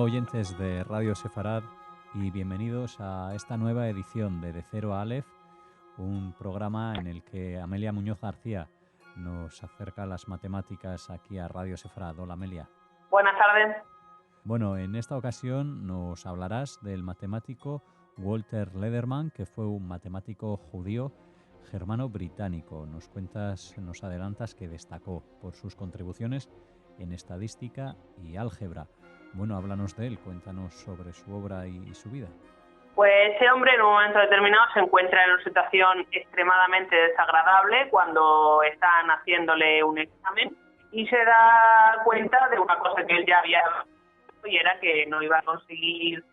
oyentes de Radio Sefarad y bienvenidos a esta nueva edición de Cero a Aleph, un programa en el que Amelia Muñoz García nos acerca las matemáticas aquí a Radio Sefarad. Hola, Amelia. Buenas tardes. Bueno, en esta ocasión nos hablarás del matemático Walter Lederman, que fue un matemático judío germano-británico. Nos adelantas que destacó por sus contribuciones en estadística y álgebra. Bueno, háblanos de él, cuéntanos sobre su obra y su vida. Pues ese hombre en un momento determinado se encuentra en una situación extremadamente desagradable cuando están haciéndole un examen y se da cuenta de una cosa que él ya había visto, y era que no iba a conseguir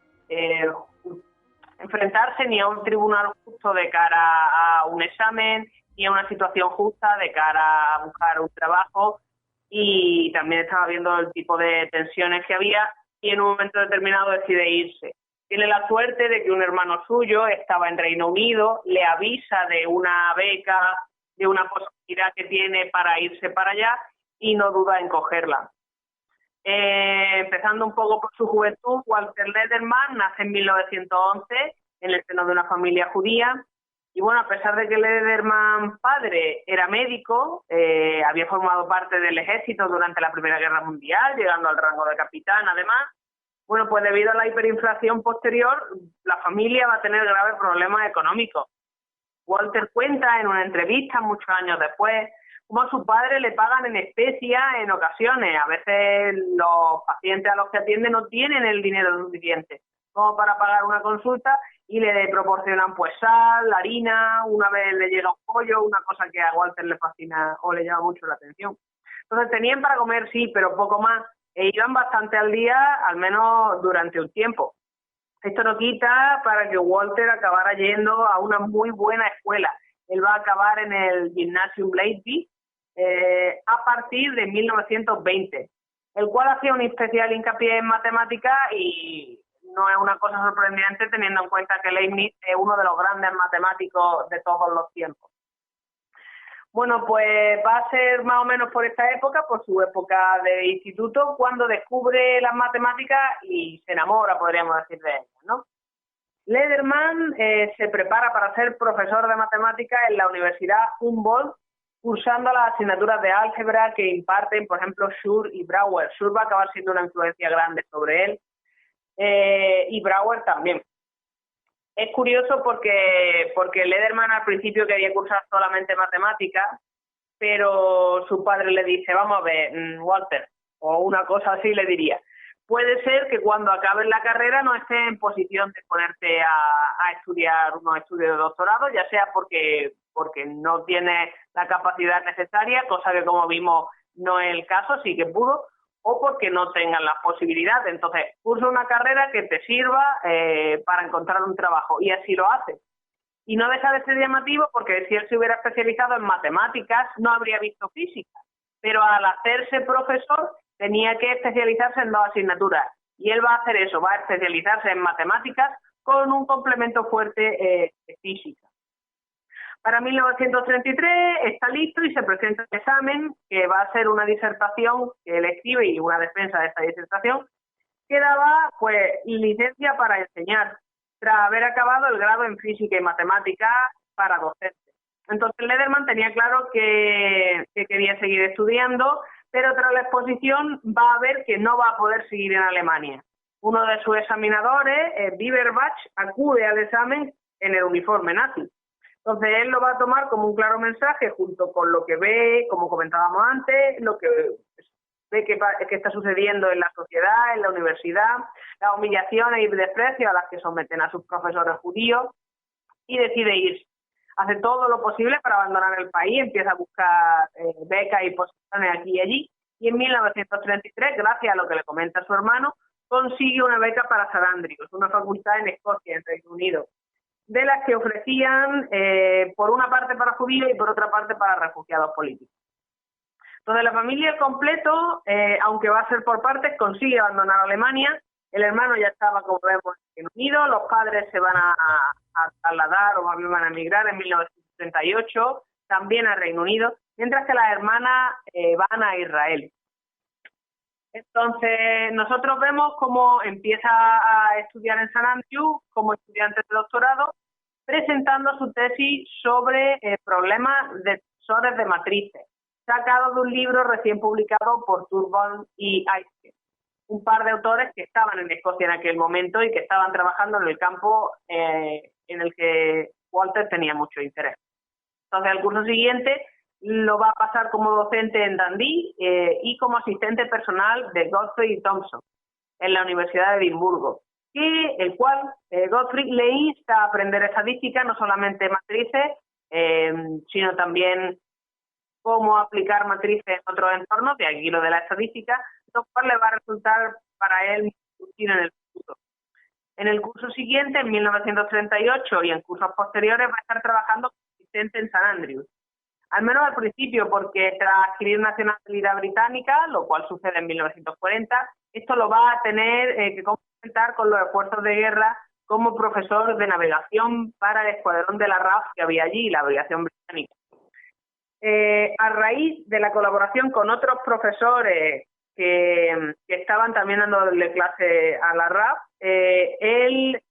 enfrentarse ni a un tribunal justo de cara a un examen, ni a una situación justa de cara a buscar un trabajo, y también estaba viendo el tipo de tensiones que había y en un momento determinado decide irse. Tiene la suerte de que un hermano suyo estaba en Reino Unido, le avisa de una beca, de una posibilidad que tiene para irse para allá y no duda en cogerla. Empezando un poco por su juventud, Walter Lederman nace en 1911 en el seno de una familia judía. Y bueno, a pesar de que Lederman padre era médico, había formado parte del ejército durante la Primera Guerra Mundial, llegando al rango de capitán además, bueno, pues debido a la hiperinflación posterior, la familia va a tener graves problemas económicos. Walter cuenta en una entrevista muchos años después cómo a su padre le pagan en especias en ocasiones. A veces los pacientes a los que atiende no tienen el dinero suficiente como para pagar una consulta y le proporcionan pues sal, harina, una vez le llega un pollo, una cosa que a Walter le fascina o le llama mucho la atención. Entonces tenían para comer sí, pero poco más, e iban bastante al día, al menos durante un tiempo. Esto no quita para que Walter acabara yendo a una muy buena escuela. Él va a acabar en el Gymnasium Leipzig a partir de 1920, el cual hacía un especial hincapié en matemáticas y no es una cosa sorprendente teniendo en cuenta que Leibniz es uno de los grandes matemáticos de todos los tiempos. Bueno, pues va a ser más o menos por esta época, por su época de instituto, cuando descubre las matemáticas y se enamora, podríamos decir, de ellas, ¿no? Lederman se prepara para ser profesor de matemáticas en la Universidad Humboldt, cursando las asignaturas de álgebra que imparten, por ejemplo, Schur y Brouwer. Schur va a acabar siendo una influencia grande sobre él, y Brouwer también. Es curioso porque Lederman al principio quería cursar solamente matemáticas, pero su padre le dice, vamos a ver, Walter, o una cosa así le diría, puede ser que cuando acabes la carrera no estés en posición de ponerte a estudiar unos estudios de doctorado, ya sea porque no tienes la capacidad necesaria, cosa que como vimos no es el caso, sí que pudo, o porque no tengan las posibilidades. Entonces, cursa una carrera que te sirva para encontrar un trabajo, y así lo hace. Y no deja de ser llamativo porque si él se hubiera especializado en matemáticas, no habría visto física. Pero al hacerse profesor, tenía que especializarse en 2 asignaturas. Y él va a hacer eso, va a especializarse en matemáticas con un complemento fuerte de física. Para 1933 está listo y se presenta el examen, que va a ser una disertación que él escribe y una defensa de esta disertación, que daba pues licencia para enseñar, tras haber acabado el grado en física y matemática para docente. Entonces Lederman tenía claro que quería seguir estudiando, pero tras la exposición va a ver que no va a poder seguir en Alemania. Uno de sus examinadores, Bieberbach, acude al examen en el uniforme nazi. Entonces él lo va a tomar como un claro mensaje junto con lo que ve, como comentábamos antes, lo que ve que está sucediendo en la sociedad, en la universidad, las humillaciones y desprecios a las que someten a sus profesores judíos, y decide irse. Hace todo lo posible para abandonar el país, empieza a buscar becas y posiciones aquí y allí, y en 1933, gracias a lo que le comenta su hermano, consigue una beca para St Andrews, una facultad en Escocia, en Reino Unido, de las que ofrecían por una parte para judíos y por otra parte para refugiados políticos. Entonces la familia al completo, aunque va a ser por partes, consigue abandonar Alemania. El hermano ya estaba, como vemos, en Reino Unido. Los padres se van a trasladar o más bien van a emigrar en 1938, también a Reino Unido, mientras que las hermanas van a Israel. Entonces, nosotros vemos cómo empieza a estudiar en San Andrews como estudiante de doctorado, presentando su tesis sobre problemas de tensores de matrices, sacado de un libro recién publicado por Turban y Aitken, un par de autores que estaban en Escocia en aquel momento y que estaban trabajando en el campo en el que Walter tenía mucho interés. Entonces, el curso siguiente lo va a pasar como docente en Dundee y como asistente personal de Godfrey Thompson en la Universidad de Edimburgo, el cual Godfrey le insta a aprender estadística, no solamente matrices, sino también cómo aplicar matrices en otros entornos, de aquí lo de la estadística, lo cual le va a resultar para él muy útil en el futuro. En el curso siguiente, en 1938, y en cursos posteriores, va a estar trabajando como asistente en San Andrews. Al menos al principio, porque tras adquirir nacionalidad británica, lo cual sucede en 1940, esto lo va a tener que complementar con los esfuerzos de guerra como profesor de navegación para el escuadrón de la RAF que había allí, la aviación británica. A raíz de la colaboración con otros profesores que estaban también dándole clase a la RAF, él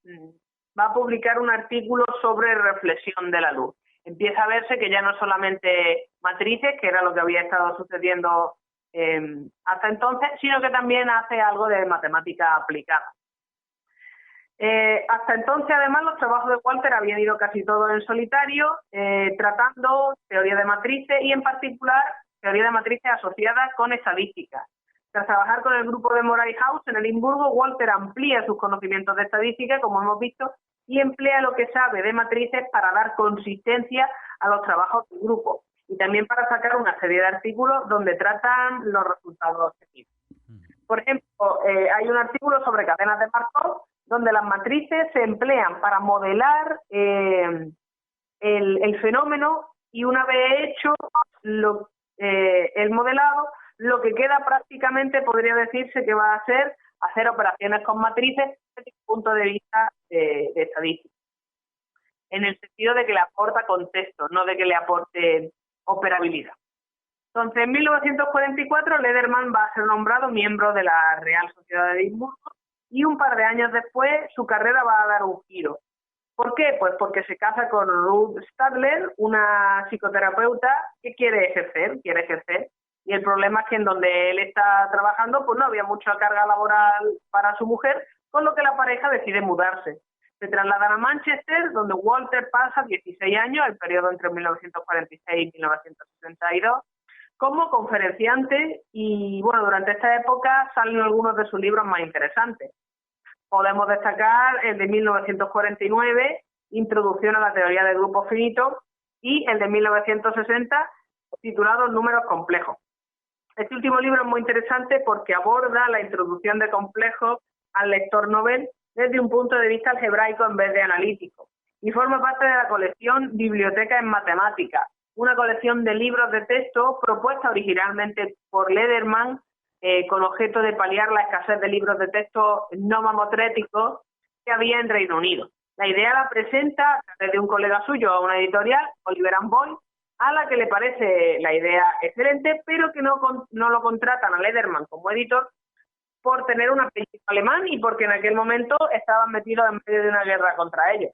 va a publicar un artículo sobre reflexión de la luz. Empieza a verse que ya no solamente matrices, que era lo que había estado sucediendo hasta entonces, sino que también hace algo de matemática aplicada. Hasta entonces, además, los trabajos de Walter habían ido casi todos en solitario, tratando teoría de matrices y, en particular, teoría de matrices asociadas con estadística. Tras trabajar con el grupo de Moray House en Edimburgo, Walter amplía sus conocimientos de estadística, como hemos visto, y emplea lo que sabe de matrices para dar consistencia a los trabajos del grupo y también para sacar una serie de artículos donde tratan los resultados objetivos. Por ejemplo, hay un artículo sobre cadenas de Markov donde las matrices se emplean para modelar el fenómeno y una vez hecho el modelado, lo que queda prácticamente podría decirse que va a ser hacer operaciones con matrices desde el punto de vista de estadística, en el sentido de que le aporta contexto, no de que le aporte operabilidad. Entonces, en 1944, Lederman va a ser nombrado miembro de la Real Sociedad de Edimburgo y un par de años después su carrera va a dar un giro. ¿Por qué? Pues porque se casa con Ruth Stadler, una psicoterapeuta que quiere ejercer. Y el problema es que en donde él está trabajando pues no había mucha carga laboral para su mujer, con lo que la pareja decide mudarse. Se trasladan a Manchester, donde Walter pasa 16 años, el periodo entre 1946 y 1962, como conferenciante y, bueno, durante esta época salen algunos de sus libros más interesantes. Podemos destacar el de 1949, Introducción a la teoría de grupos finitos, y el de 1960, titulado Números complejos. Este último libro es muy interesante porque aborda la introducción de complejos al lector novel desde un punto de vista algebraico en vez de analítico, y forma parte de la colección Biblioteca en Matemáticas, una colección de libros de texto propuesta originalmente por Lederman con objeto de paliar la escasez de libros de texto no mamotréticos que había en Reino Unido. La idea la presenta desde un colega suyo a una editorial, Oliver & Boyd, a la que le parece la idea excelente, pero que no lo contratan a Lederman como editor por tener un apellido alemán y porque en aquel momento estaban metidos en medio de una guerra contra ellos.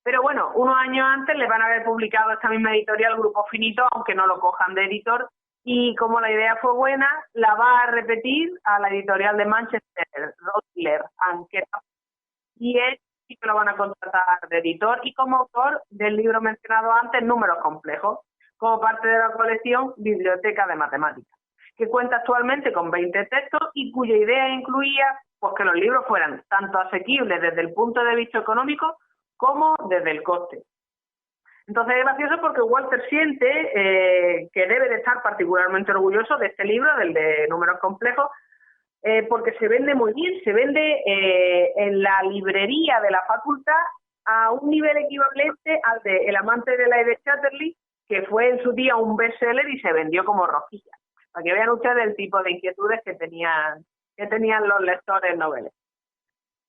Pero bueno, unos años antes le van a haber publicado esta misma editorial Grupo Finito, aunque no lo cojan de editor, y como la idea fue buena, la va a repetir a la editorial de Manchester, Routledge & Kettle, y él sí que lo van a contratar de editor y como autor del libro mencionado antes, Números complejos, como parte de la colección Biblioteca de Matemáticas, que cuenta actualmente con 20 textos y cuya idea incluía pues, que los libros fueran tanto asequibles desde el punto de vista económico como desde el coste. Entonces es gracioso porque Walter siente que debe de estar particularmente orgulloso de este libro, del de Números complejos, porque se vende muy bien, se vende en la librería de la facultad a un nivel equivalente al de El amante de la de Chatterley, que fue en su día un bestseller y se vendió como rosquilla. Para que vean ustedes el tipo de inquietudes que tenían los lectores noveles.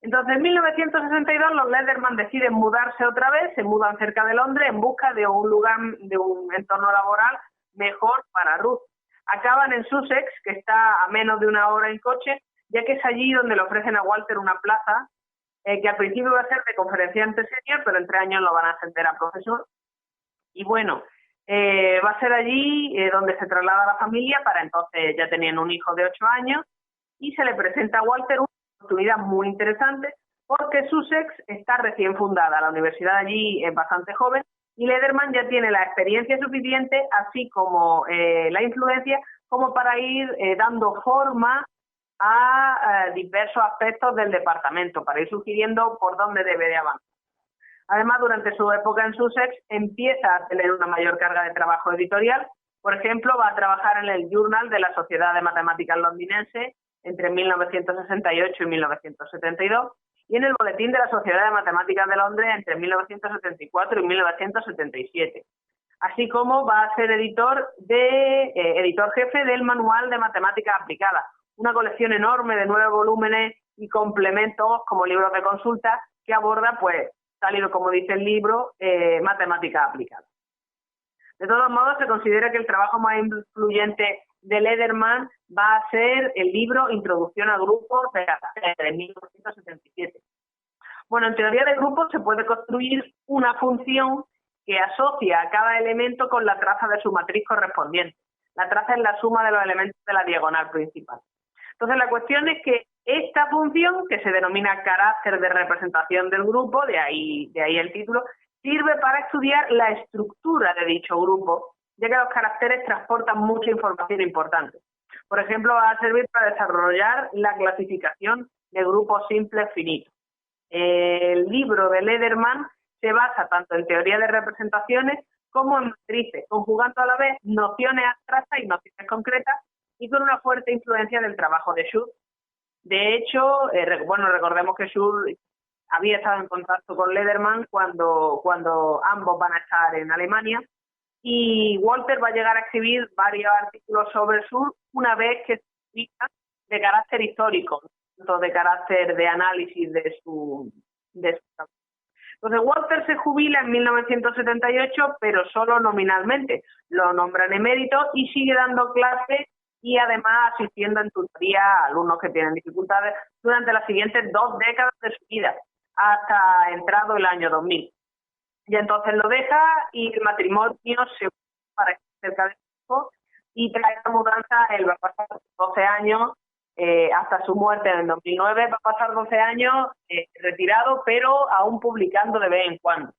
Entonces, en 1962 los Lederman deciden mudarse otra vez, se mudan cerca de Londres en busca de un lugar, de un entorno laboral mejor para Ruth. Acaban en Sussex, que está a menos de una hora en coche, ya que es allí donde le ofrecen a Walter una plaza que al principio va a ser de conferenciante senior, pero en 3 años lo van a ascender a profesor. Y bueno, va a ser allí donde se traslada la familia. Para entonces ya tenían un hijo de 8 años y se le presenta a Walter una oportunidad muy interesante porque Sussex está recién fundada, la universidad allí es bastante joven y Lederman ya tiene la experiencia suficiente, así como la influencia, como para ir dando forma a diversos aspectos del departamento, para ir sugiriendo por dónde debe de avanzar. Además, durante su época en Sussex empieza a tener una mayor carga de trabajo editorial. Por ejemplo, va a trabajar en el Journal de la Sociedad de Matemáticas Londinense entre 1968 y 1972 y en el Boletín de la Sociedad de Matemáticas de Londres entre 1974 y 1977. Así como va a ser editor jefe del Manual de Matemáticas Aplicadas, una colección enorme de 9 volúmenes y complementos como libros de consulta que aborda, pues, tal y como dice el libro, matemáticas aplicadas. De todos modos, se considera que el trabajo más influyente de Lederman va a ser el libro Introducción a grupos de 1977. Bueno, en teoría de grupos se puede construir una función que asocia a cada elemento con la traza de su matriz correspondiente. La traza es la suma de los elementos de la diagonal principal. Entonces, la cuestión es que esta función, que se denomina carácter de representación del grupo, de ahí el título, sirve para estudiar la estructura de dicho grupo, ya que los caracteres transportan mucha información importante. Por ejemplo, va a servir para desarrollar la clasificación de grupos simples finitos. El libro de Lederman se basa tanto en teoría de representaciones como en matrices, conjugando a la vez nociones abstractas y nociones concretas y con una fuerte influencia del trabajo de Schur. De hecho, recordemos que Schur había estado en contacto con Lederman cuando ambos van a estar en Alemania y Walter va a llegar a escribir varios artículos sobre Schur una vez que se publica de carácter histórico, tanto de carácter de análisis de su trabajo. Entonces, Walter se jubila en 1978, pero solo nominalmente. Lo nombran emérito y sigue dando clases y además asistiendo en tutoría a alumnos que tienen dificultades durante las siguientes 2 décadas de su vida, hasta entrado el año 2000. Y entonces lo deja y el matrimonio se une para cerca de tiempo y tras esta mudanza él va a pasar 12 años hasta su muerte en el 2009, va a pasar 12 años retirado, pero aún publicando de vez en cuando.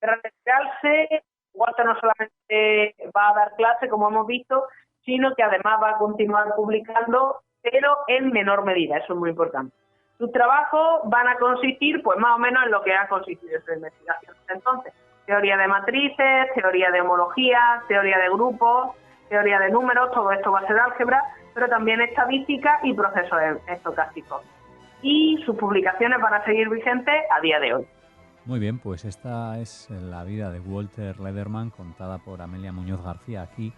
Tras retirarse, Walter no solamente va a dar clase, como hemos visto, sino que además va a continuar publicando, pero en menor medida, eso es muy importante. Sus trabajos van a consistir, pues más o menos en lo que ha consistido su investigación. Entonces, teoría de matrices, teoría de homología, teoría de grupos, teoría de números, todo esto va a ser álgebra, pero también estadística y procesos estocásticos. Y sus publicaciones van a seguir vigentes a día de hoy. Muy bien, pues esta es la vida de Walter Lederman contada por Amelia Muñoz García aquí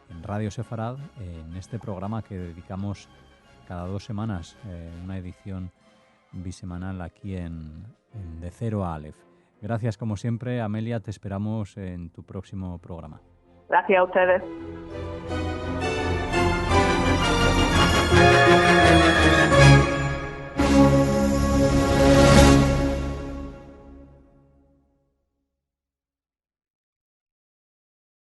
en Radio Sefarad, en este programa que dedicamos cada 2 semanas, una edición bisemanal aquí en De Cero a Aleph. Gracias como siempre, Amelia, te esperamos en tu próximo programa. Gracias a ustedes.